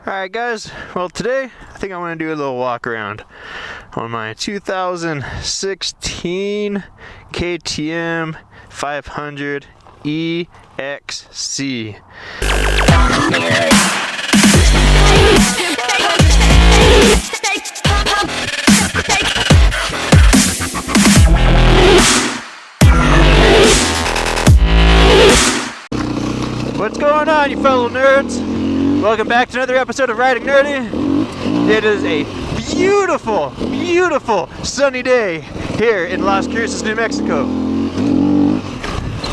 Alright guys, well today I think I want to do a little walk around on my 2016 KTM 500 EXC. What's going on, you fellow nerds? Welcome back to another episode of Riding Nerdy. It is a beautiful, beautiful sunny day here in Las Cruces, New Mexico.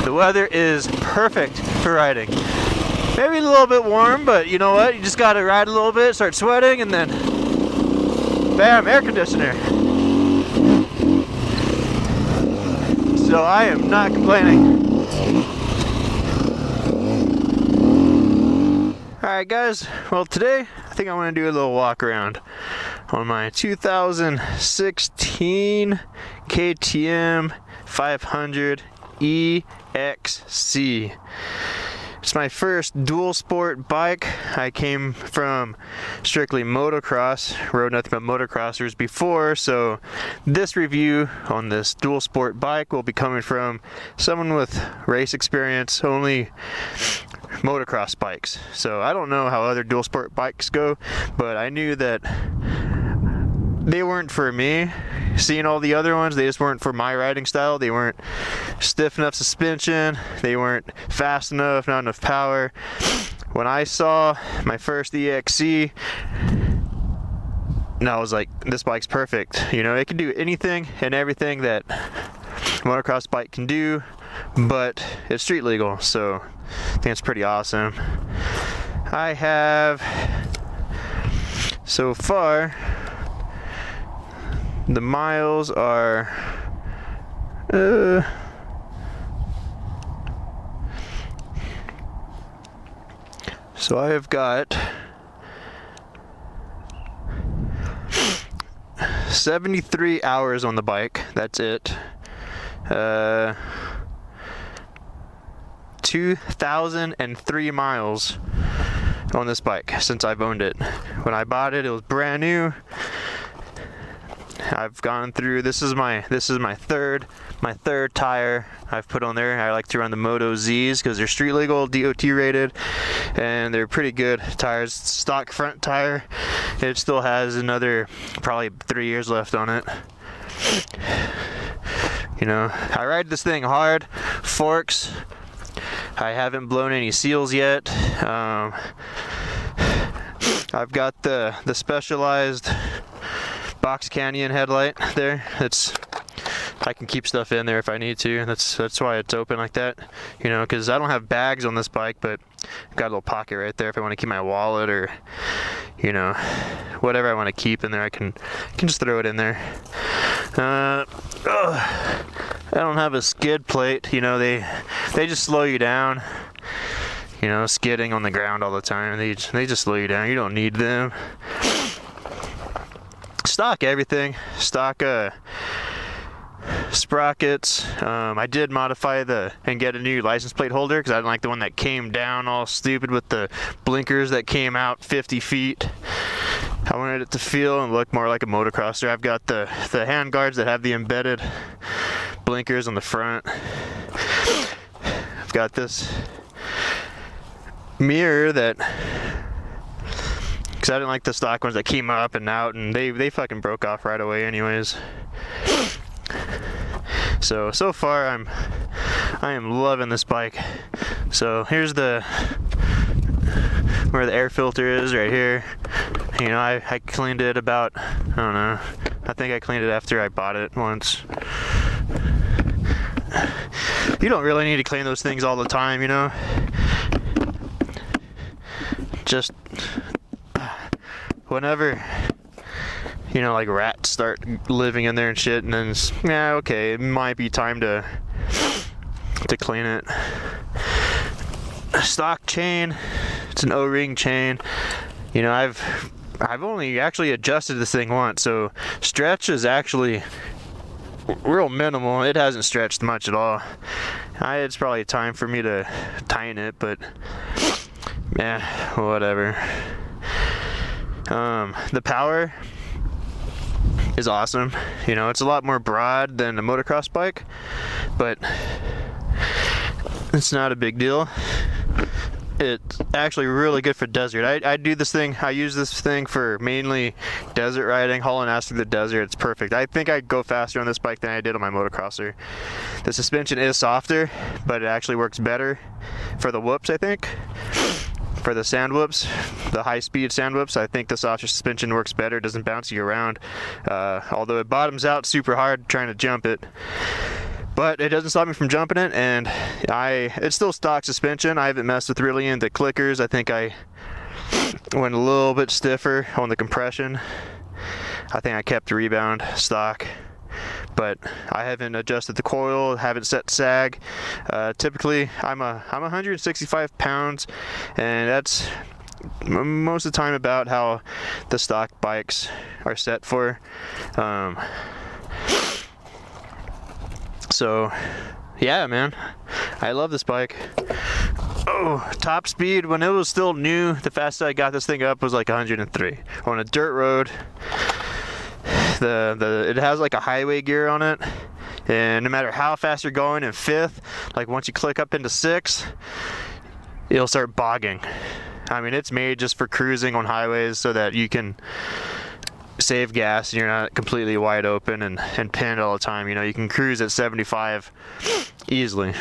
The weather is perfect for riding. Maybe a little bit warm, but you know what? You just gotta ride a little bit, start sweating, and then bam, air conditioner. So I am not complaining. Alright guys, well today I think I want to do a little walk around on my 2016 KTM 500 EXC. It's my first dual sport bike. I came from strictly motocross, rode nothing but motocrossers before, so this review on this dual sport bike will be coming from someone with race experience, only motocross bikes. So I don't know how other dual sport bikes go, but I knew that they weren't for me. Seeing all the other ones, they just weren't for my riding style. They weren't stiff enough suspension, they weren't fast enough, not enough power. When I saw my first EXC, I was like, this bike's perfect. You know, it can do anything and everything that a motocross bike can do, but it's street legal, so I think it's pretty awesome. I have, so far, the miles are so I have got 73 hours on the bike. That's it. 2,003 miles on this bike since I've owned it. When I bought it, it was brand new. I've gone through, this is my third tire I've put on there. I like to run the Moto Z's because they're street legal, DOT rated, and they're pretty good tires. Stock front tire. It still has another probably 3 years left on it. You know, I ride this thing hard. Forks. I haven't blown any seals yet. I've got the specialized box canyon headlight there. I can keep stuff in there if I need to. That's why it's open like that, you know, because I don't have bags on this bike, but I've got a little pocket right there if I want to keep my wallet or, you know, whatever I want to keep in there. I can just throw it in there. I don't have a skid plate. You know, they just slow you down. You know, skidding on the ground all the time. They just slow you down. You don't need them. Stock everything. Stock sprockets. I did modify and get a new license plate holder because I didn't like the one that came down all stupid with the blinkers that came out 50 feet. I wanted it to feel and look more like a motocrosser. I've got the hand guards that have the embedded blinkers on the front. I've got this mirror that, because I didn't like the stock ones that came up and out, and they fucking broke off right away anyways. So far I am loving this bike. So here's where the air filter is right here. You know, I cleaned it about, I don't know, I think I cleaned it after I bought it once. You don't really need to clean those things all the time, you know. Just whenever, you know, like rats start living in there and shit, and then it's, yeah, okay, it might be time to clean it. Stock chain, it's an O-ring chain. You know, I've only actually adjusted this thing once, so stretch is actually real minimal. It hasn't stretched much at all. It's probably time for me to tighten it, but yeah, whatever. The power is awesome. You know, it's a lot more broad than a motocross bike, but it's not a big deal. It's actually really good for desert. I do this thing, I use this thing for mainly desert riding, hauling ass through the desert. It's perfect. I think I'd go faster on this bike than I did on my motocrosser. The suspension is softer, but it actually works better for the whoops, I think. For the sand whoops, the high-speed sand whoops, I think the softer suspension works better. It doesn't bounce you around, although it bottoms out super hard trying to jump it. But it doesn't stop me from jumping it, and it's still stock suspension. I haven't messed with really into clickers. I think I went a little bit stiffer on the compression. I think I kept the rebound stock, but I haven't adjusted the coil, haven't set sag. Typically, I'm 165 pounds, and that's most of the time about how the stock bikes are set for. So yeah, man, I love this bike. Oh, top speed, when it was still new, the fastest I got this thing up was like 103 on a dirt road. It has like a highway gear on it, and no matter how fast you're going in fifth, like once you click up into sixth, it'll start bogging. I mean, it's made just for cruising on highways so that you can save gas and you're not completely wide open and pinned all the time. You know, you can cruise at 75 easily.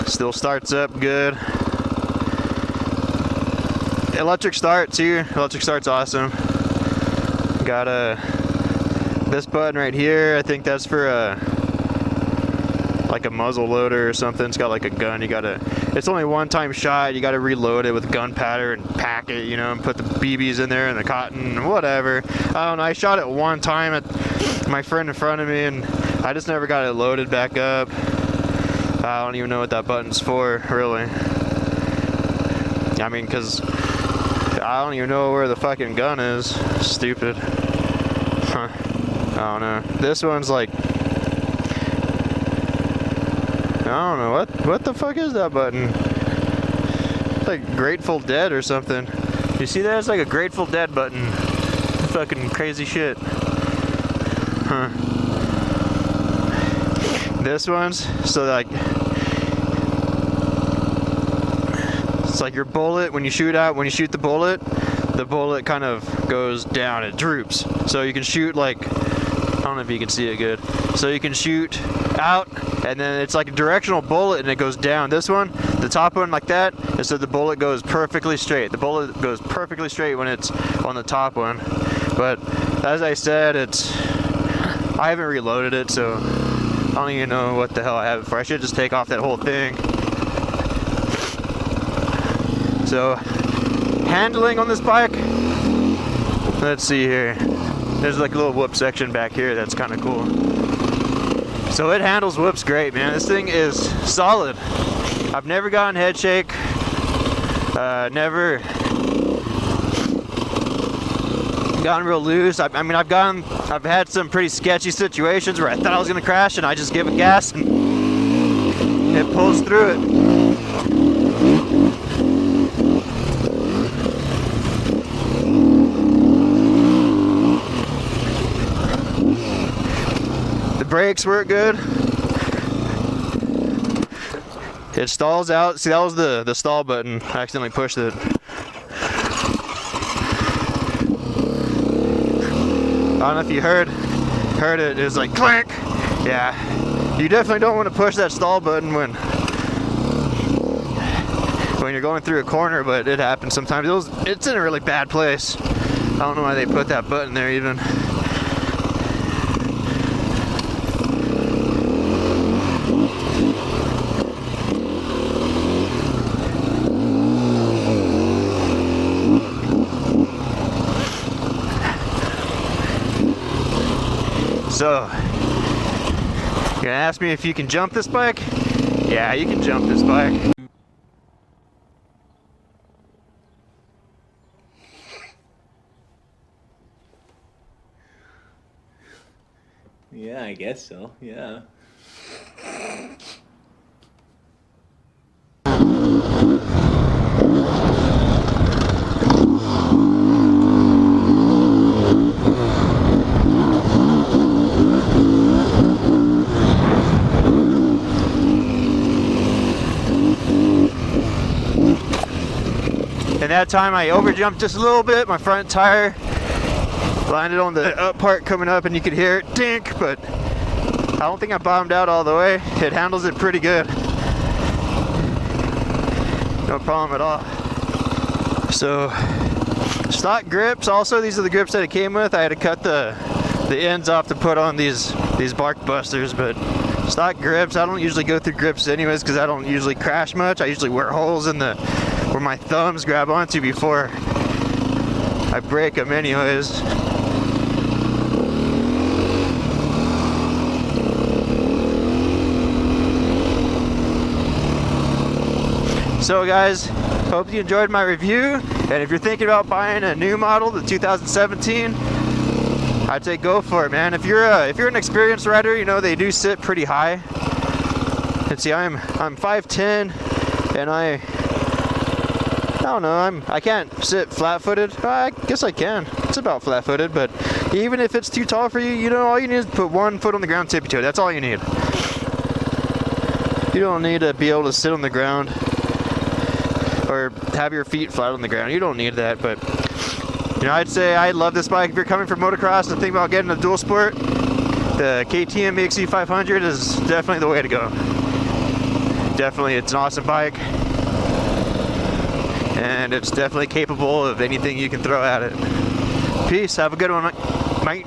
Still starts up good. Electric start too. Electric start's awesome. Got this button right here. I think that's for like a muzzle loader or something. It's got like a gun. It's only one time shot. You gotta reload it with gunpowder and pack it, you know, and put the BBs in there and the cotton, whatever. I don't know. I shot it one time at my friend in front of me, and I just never got it loaded back up. I don't even know what that button's for, really. I mean, because I don't even know where the fucking gun is. Stupid. Huh. I don't know. This one's like, I don't know, what the fuck is that button? It's like Grateful Dead or something. You see that? It's like a Grateful Dead button. Fucking crazy shit. Huh. This one's so like, it's like your bullet, when you shoot the bullet kind of goes down, it droops. So you can shoot like, I don't know if you can see it good. So you can shoot out, and then it's like a directional bullet and it goes down. This one, the top one like that, and so the bullet goes perfectly straight. The bullet goes perfectly straight when it's on the top one. But as I said, I haven't reloaded it, so I don't even know what the hell I have it for. I should just take off that whole thing. So, handling on this bike, let's see here. There's like a little whoop section back here that's kind of cool. So it handles whoops great, man. This thing is solid. I've never gotten head shake. Never gotten real loose. I mean, I've had some pretty sketchy situations where I thought I was gonna crash and I just give it gas and it pulls through it. Brakes work good. It stalls out. See, that was the stall button. I accidentally pushed it. I don't know if you heard it. It was like clank. Yeah, you definitely don't want to push that stall button when you're going through a corner, but it happens sometimes. It's in a really bad place. I don't know why they put that button there even. So, you're gonna ask me if you can jump this bike? Yeah, you can jump this bike. Yeah, I guess so, yeah. And that time I overjumped just a little bit. My front tire landed on the up part coming up and you could hear it dink, but I don't think I bottomed out all the way. It handles it pretty good. No problem at all. So, stock grips. Also, these are the grips that it came with. I had to cut the ends off to put on these bark busters, but stock grips. I don't usually go through grips anyways because I don't usually crash much. I usually wear holes in the where my thumbs grab onto before I break them anyways. So guys, hope you enjoyed my review, and if you're thinking about buying a new model, the 2017, I'd say go for it, man. If you're an experienced rider, you know they do sit pretty high. And see, I'm 5'10", and I don't know, I can't sit flat-footed. I guess I can. It's about flat-footed, but even if it's too tall for you, you know, all you need is put one foot on the ground, tippy toe. That's all you need. You don't need to be able to sit on the ground or have your feet flat on the ground. You don't need that, but you know, I'd say I love this bike. If you're coming from motocross and think about getting a dual sport, the KTM EXC 500 is definitely the way to go. Definitely, it's an awesome bike, and it's definitely capable of anything you can throw at it. Peace. Have a good one, mate.